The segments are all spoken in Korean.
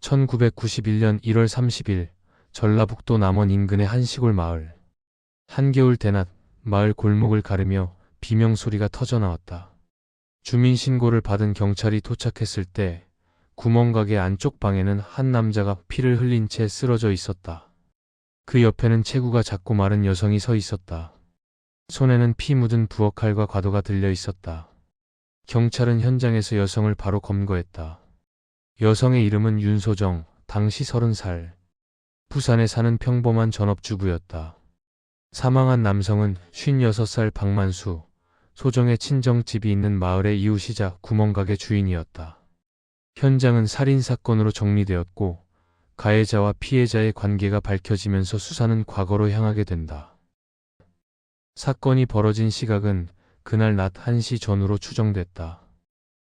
1991년 1월 30일 전라북도 남원 인근의 한 시골 마을. 한겨울 대낮 마을 골목을 가르며 비명소리가 터져나왔다. 주민신고를 받은 경찰이 도착했을 때 구멍가게 안쪽 방에는 한 남자가 피를 흘린 채 쓰러져 있었다. 그 옆에는 체구가 작고 마른 여성이 서 있었다. 손에는 피 묻은 부엌칼과 과도가 들려 있었다. 경찰은 현장에서 여성을 바로 검거했다. 여성의 이름은 윤소정, 당시 30살. 부산에 사는 평범한 전업주부였다. 사망한 남성은 56살 박만수, 소정의 친정집이 있는 마을의 이웃이자 구멍가게 주인이었다. 현장은 살인사건으로 정리되었고 가해자와 피해자의 관계가 밝혀지면서 수사는 과거로 향하게 된다. 사건이 벌어진 시각은 그날 낮 1시 전후로 추정됐다.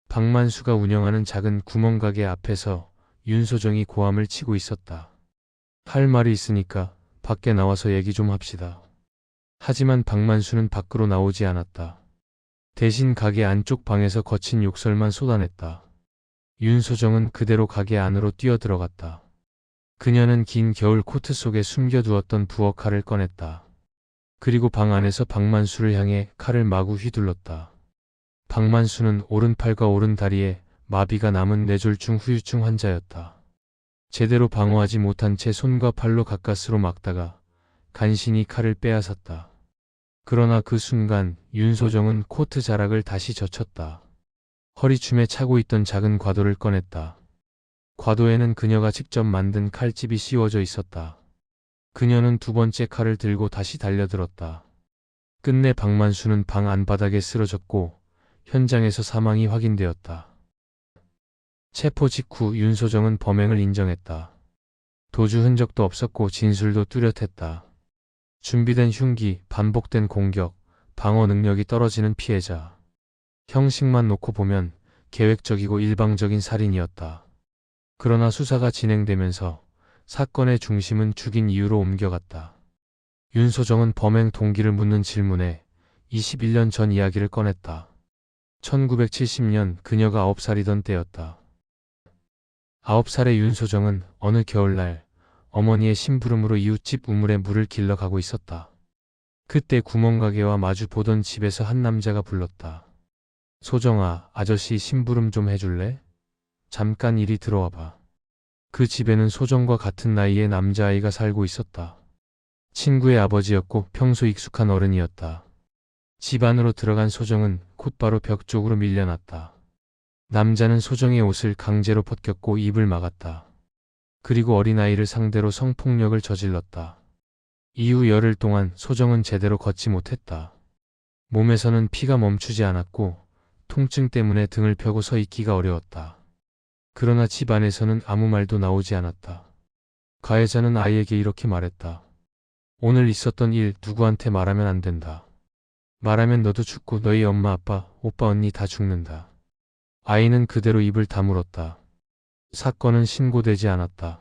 박만수가 운영하는 작은 구멍가게 앞에서 윤소정이 고함을 치고 있었다. 할 말이 있으니까 밖에 나와서 얘기 좀 합시다. 하지만 박만수는 밖으로 나오지 않았다. 대신 가게 안쪽 방에서 거친 욕설만 쏟아냈다. 윤소정은 그대로 가게 안으로 뛰어들어갔다. 그녀는 긴 겨울 코트 속에 숨겨두었던 부엌칼을 꺼냈다. 그리고 방 안에서 박만수를 향해 칼을 마구 휘둘렀다. 박만수는 오른팔과 오른다리에 마비가 남은 뇌졸중 후유증 환자였다. 제대로 방어하지 못한 채 손과 팔로 가까스로 막다가 간신히 칼을 빼앗았다. 그러나 그 순간 윤소정은 코트 자락을 다시 젖혔다. 허리춤에 차고 있던 작은 과도를 꺼냈다. 과도에는 그녀가 직접 만든 칼집이 씌워져 있었다. 그녀는 두 번째 칼을 들고 다시 달려들었다. 끝내 박만수는 방 안바닥에 쓰러졌고 현장에서 사망이 확인되었다. 체포 직후 윤소정은 범행을 인정했다. 도주 흔적도 없었고 진술도 뚜렷했다. 준비된 흉기, 반복된 공격, 방어 능력이 떨어지는 피해자. 형식만 놓고 보면 계획적이고 일방적인 살인이었다. 그러나 수사가 진행되면서 사건의 중심은 죽인 이유로 옮겨갔다. 윤소정은 범행 동기를 묻는 질문에 21년 전 이야기를 꺼냈다. 1970년 그녀가 9살이던 때였다. 9살의 윤소정은 어느 겨울날 어머니의 심부름으로 이웃집 우물에 물을 길러 가고 있었다. 그때 구멍가게와 마주 보던 집에서 한 남자가 불렀다. 소정아, 아저씨 심부름 좀 해줄래? 잠깐 이리 들어와봐. 그 집에는 소정과 같은 나이의 남자아이가 살고 있었다. 친구의 아버지였고 평소 익숙한 어른이었다. 집 안으로 들어간 소정은 곧바로 벽 쪽으로 밀려났다. 남자는 소정의 옷을 강제로 벗겼고 입을 막았다. 그리고 어린아이를 상대로 성폭력을 저질렀다. 이후 열흘 동안 소정은 제대로 걷지 못했다. 몸에서는 피가 멈추지 않았고 통증 때문에 등을 펴고 서 있기가 어려웠다. 그러나 집 안에서는 아무 말도 나오지 않았다. 가해자는 아이에게 이렇게 말했다. 오늘 있었던 일 누구한테 말하면 안 된다. 말하면 너도 죽고 너희 엄마 아빠, 오빠 언니 다 죽는다. 아이는 그대로 입을 다물었다. 사건은 신고되지 않았다.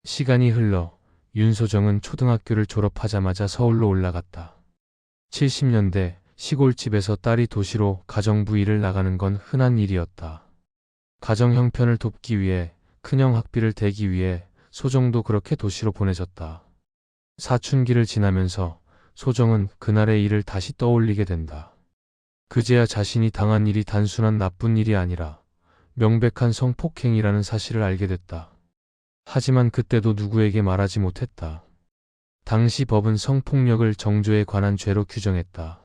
시간이 흘러 윤소정은 초등학교를 졸업하자마자 서울로 올라갔다. 70년대 시골집에서 딸이 도시로 가정부 일을 나가는 건 흔한 일이었다. 가정 형편을 돕기 위해 큰형 학비를 대기 위해 소정도 그렇게 도시로 보내졌다. 사춘기를 지나면서 소정은 그날의 일을 다시 떠올리게 된다. 그제야 자신이 당한 일이 단순한 나쁜 일이 아니라 명백한 성폭행이라는 사실을 알게 됐다. 하지만 그때도 누구에게 말하지 못했다. 당시 법은 성폭력을 정조에 관한 죄로 규정했다.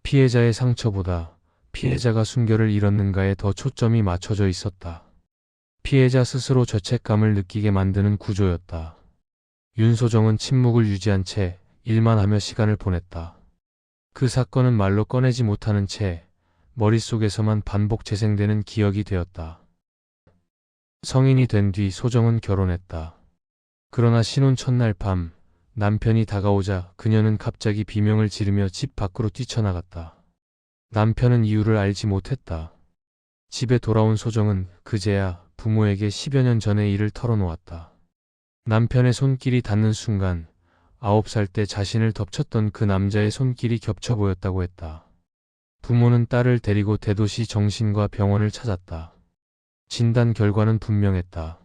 피해자의 상처보다 피해자가 순결을 잃었는가에 더 초점이 맞춰져 있었다. 피해자 스스로 죄책감을 느끼게 만드는 구조였다. 윤소정은 침묵을 유지한 채 일만 하며 시간을 보냈다. 그 사건은 말로 꺼내지 못하는 채 머릿속에서만 반복 재생되는 기억이 되었다. 성인이 된 뒤 소정은 결혼했다. 그러나 신혼 첫날 밤 남편이 다가오자 그녀는 갑자기 비명을 지르며 집 밖으로 뛰쳐나갔다. 남편은 이유를 알지 못했다. 집에 돌아온 소정은 그제야 부모에게 10여 년 전의 일을 털어놓았다. 남편의 손길이 닿는 순간 9살 때 자신을 덮쳤던 그 남자의 손길이 겹쳐 보였다고 했다. 부모는 딸을 데리고 대도시 정신과 병원을 찾았다. 진단 결과는 분명했다.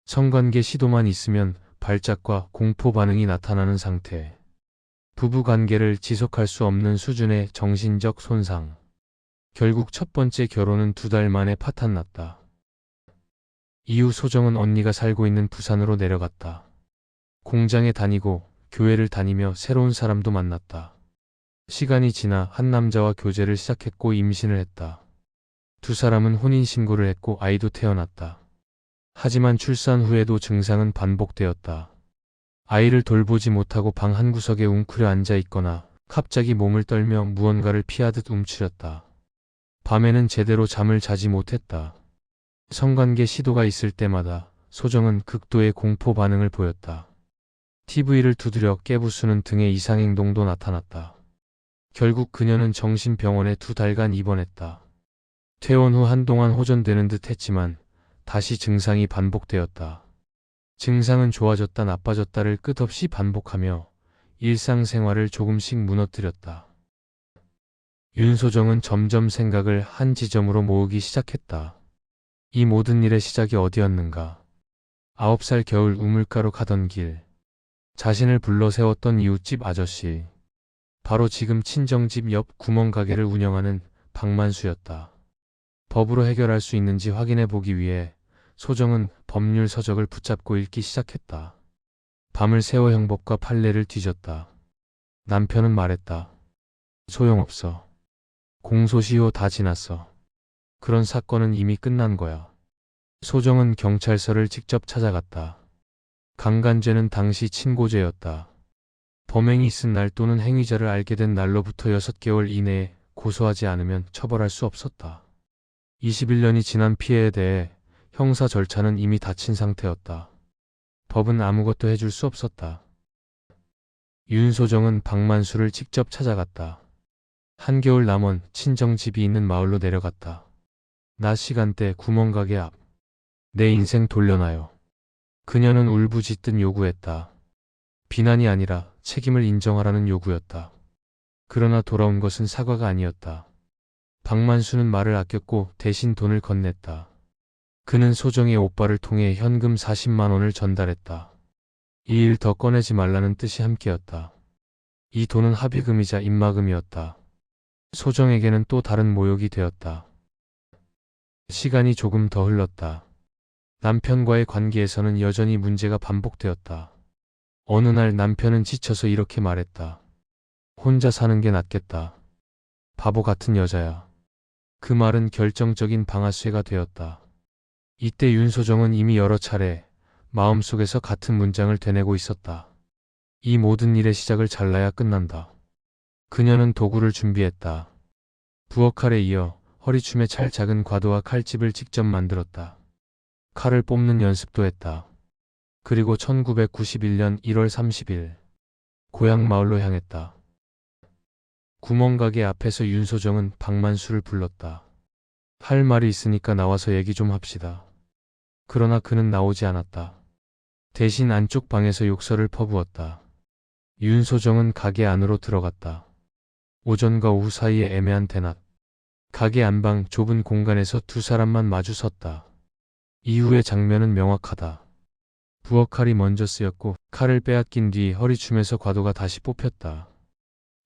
성관계 시도만 있으면 발작과 공포 반응이 나타나는 상태. 부부 관계를 지속할 수 없는 수준의 정신적 손상. 결국 첫 번째 결혼은 2달 만에 파탄났다. 이후 소정은 언니가 살고 있는 부산으로 내려갔다. 공장에 다니고 교회를 다니며 새로운 사람도 만났다. 시간이 지나 한 남자와 교제를 시작했고 임신을 했다. 2사람은 혼인신고를 했고 아이도 태어났다. 하지만 출산 후에도 증상은 반복되었다. 아이를 돌보지 못하고 방 한구석에 웅크려 앉아 있거나 갑자기 몸을 떨며 무언가를 피하듯 움츠렸다. 밤에는 제대로 잠을 자지 못했다. 성관계 시도가 있을 때마다 소정은 극도의 공포 반응을 보였다. TV를 두드려 깨부수는 등의 이상행동도 나타났다. 결국 그녀는 정신병원에 2달간 입원했다. 퇴원 후 한동안 호전되는 듯 했지만 다시 증상이 반복되었다. 증상은 좋아졌다 나빠졌다를 끝없이 반복하며 일상생활을 조금씩 무너뜨렸다. 윤소정은 점점 생각을 한 지점으로 모으기 시작했다. 이 모든 일의 시작이 어디였는가? 9살 겨울 우물가로 가던 길. 자신을 불러 세웠던 이웃집 아저씨. 바로 지금 친정집 옆 구멍가게를 운영하는 박만수였다. 법으로 해결할 수 있는지 확인해 보기 위해 소정은 법률 서적을 붙잡고 읽기 시작했다. 밤을 새워 형법과 판례를 뒤졌다. 남편은 말했다. 소용없어. 공소시효 다 지났어. 그런 사건은 이미 끝난 거야. 소정은 경찰서를 직접 찾아갔다. 강간죄는 당시 친고죄였다. 범행이 있은 날 또는 행위자를 알게 된 날로부터 6개월 이내에 고소하지 않으면 처벌할 수 없었다. 21년이 지난 피해에 대해 형사 절차는 이미 닫힌 상태였다. 법은 아무것도 해줄 수 없었다. 윤소정은 박만수를 직접 찾아갔다. 한겨울 남원 친정집이 있는 마을로 내려갔다. 낮 시간대 구멍가게 앞. 내 인생 돌려놔요. 그녀는 울부짖듯 요구했다. 비난이 아니라 책임을 인정하라는 요구였다. 그러나 돌아온 것은 사과가 아니었다. 박만수는 말을 아꼈고 대신 돈을 건넸다. 그는 소정의 오빠를 통해 현금 40만 원을 전달했다. 이 일 더 꺼내지 말라는 뜻이 함께였다. 이 돈은 합의금이자 입마금이었다. 소정에게는 또 다른 모욕이 되었다. 시간이 조금 더 흘렀다. 남편과의 관계에서는 여전히 문제가 반복되었다. 어느 날 남편은 지쳐서 이렇게 말했다. 혼자 사는 게 낫겠다. 바보 같은 여자야. 그 말은 결정적인 방아쇠가 되었다. 이때 윤소정은 이미 여러 차례 마음속에서 같은 문장을 되뇌고 있었다. 이 모든 일의 시작을 잘라야 끝난다. 그녀는 도구를 준비했다. 부엌칼에 이어 허리춤에 찰 작은 과도와 칼집을 직접 만들었다. 칼을 뽑는 연습도 했다. 그리고 1991년 1월 30일 고향 마을로 향했다. 구멍가게 앞에서 윤소정은 박만수를 불렀다. 할 말이 있으니까 나와서 얘기 좀 합시다. 그러나 그는 나오지 않았다. 대신 안쪽 방에서 욕설을 퍼부었다. 윤소정은 가게 안으로 들어갔다. 오전과 오후 사이의 애매한 대낮. 가게 안방 좁은 공간에서 2사람만 마주 섰다. 이후의 장면은 명확하다. 부엌칼이 먼저 쓰였고 칼을 빼앗긴 뒤 허리춤에서 과도가 다시 뽑혔다.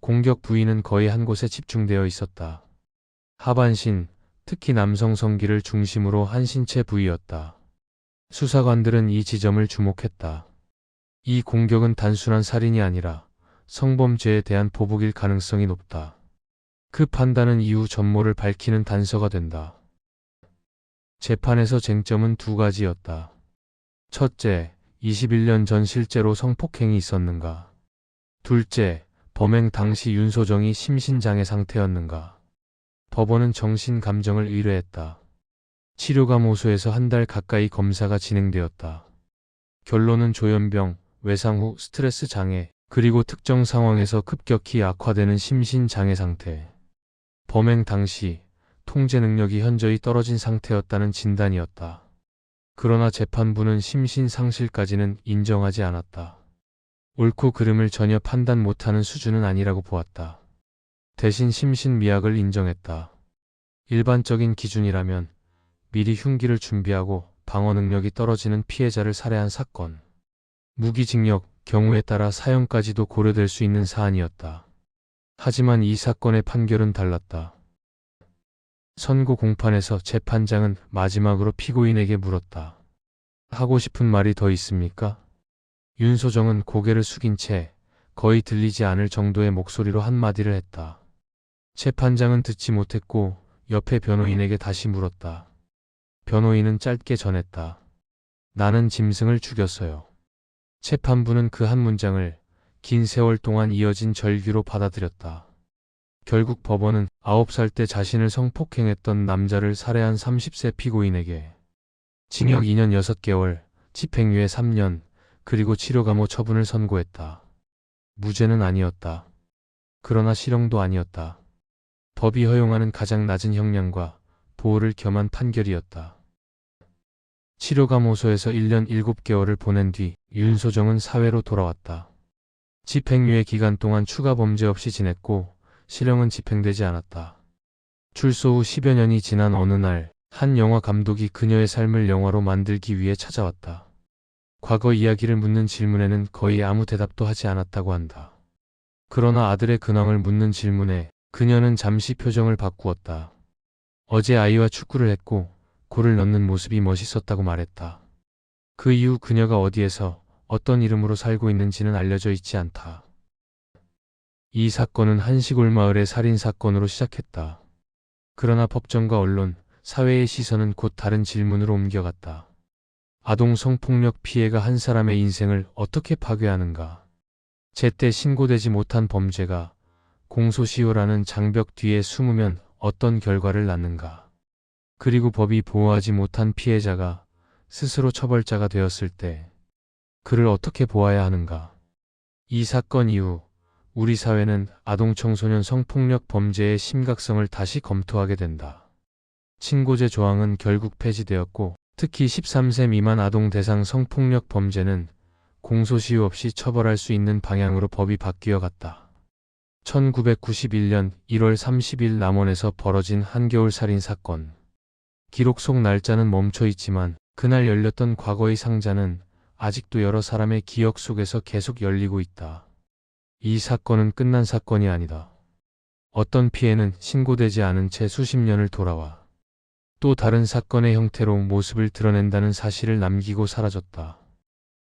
공격 부위는 거의 한 곳에 집중되어 있었다. 하반신, 특히 남성 성기를 중심으로 한 신체 부위였다. 수사관들은 이 지점을 주목했다. 이 공격은 단순한 살인이 아니라 성범죄에 대한 보복일 가능성이 높다. 그 판단은 이후 전모를 밝히는 단서가 된다. 재판에서 쟁점은 2가지였다. 첫째, 21년 전 실제로 성폭행이 있었는가? 둘째, 범행 당시 윤소정이 심신장애 상태였는가? 법원은 정신감정을 의뢰했다. 치료감 호소에서 1달 가까이 검사가 진행되었다. 결론은 조현병, 외상 후 스트레스 장애, 그리고 특정 상황에서 급격히 악화되는 심신장애 상태. 범행 당시 통제 능력이 현저히 떨어진 상태였다는 진단이었다. 그러나 재판부는 심신상실까지는 인정하지 않았다. 옳고 그름을 전혀 판단 못하는 수준은 아니라고 보았다. 대신 심신미약을 인정했다. 일반적인 기준이라면 미리 흉기를 준비하고 방어 능력이 떨어지는 피해자를 살해한 사건. 무기징역, 경우에 따라 사형까지도 고려될 수 있는 사안이었다. 하지만 이 사건의 판결은 달랐다. 선고 공판에서 재판장은 마지막으로 피고인에게 물었다. 하고 싶은 말이 더 있습니까? 윤소정은 고개를 숙인 채 거의 들리지 않을 정도의 목소리로 한마디를 했다. 재판장은 듣지 못했고 옆에 변호인에게 다시 물었다. 변호인은 짧게 전했다. 나는 짐승을 죽였어요. 재판부는 그 한 문장을 긴 세월 동안 이어진 절규로 받아들였다. 결국 법원은 9살 때 자신을 성폭행했던 남자를 살해한 30세 피고인에게 징역 2년 6개월, 집행유예 3년, 그리고 치료감호 처분을 선고했다. 무죄는 아니었다. 그러나 실형도 아니었다. 법이 허용하는 가장 낮은 형량과 보호를 겸한 판결이었다. 치료감호소에서 1년 7개월을 보낸 뒤 윤소정은 사회로 돌아왔다. 집행유예 기간 동안 추가 범죄 없이 지냈고 실형은 집행되지 않았다. 출소 후 10여 년이 지난 어느 날, 한 영화 감독이 그녀의 삶을 영화로 만들기 위해 찾아왔다. 과거 이야기를 묻는 질문에는 거의 아무 대답도 하지 않았다고 한다. 그러나 아들의 근황을 묻는 질문에 그녀는 잠시 표정을 바꾸었다. 어제 아이와 축구를 했고 골을 넣는 모습이 멋있었다고 말했다. 그 이후 그녀가 어디에서 어떤 이름으로 살고 있는지는 알려져 있지 않다. 이 사건은 한 시골 마을의 살인사건으로 시작했다. 그러나 법정과 언론, 사회의 시선은 곧 다른 질문으로 옮겨갔다. 아동 성폭력 피해가 한 사람의 인생을 어떻게 파괴하는가? 제때 신고되지 못한 범죄가 공소시효라는 장벽 뒤에 숨으면 어떤 결과를 낳는가? 그리고 법이 보호하지 못한 피해자가 스스로 처벌자가 되었을 때 그를 어떻게 보아야 하는가? 이 사건 이후 우리 사회는 아동 청소년 성폭력 범죄의 심각성을 다시 검토하게 된다. 친고죄 조항은 결국 폐지되었고 특히 13세 미만 아동 대상 성폭력 범죄는 공소시효 없이 처벌할 수 있는 방향으로 법이 바뀌어 갔다. 1991년 1월 30일 남원에서 벌어진 한겨울 살인 사건. 기록 속 날짜는 멈춰 있지만 그날 열렸던 과거의 상자는 아직도 여러 사람의 기억 속에서 계속 열리고 있다. 이 사건은 끝난 사건이 아니다. 어떤 피해는 신고되지 않은 채 수십 년을 돌아와 또 다른 사건의 형태로 모습을 드러낸다는 사실을 남기고 사라졌다.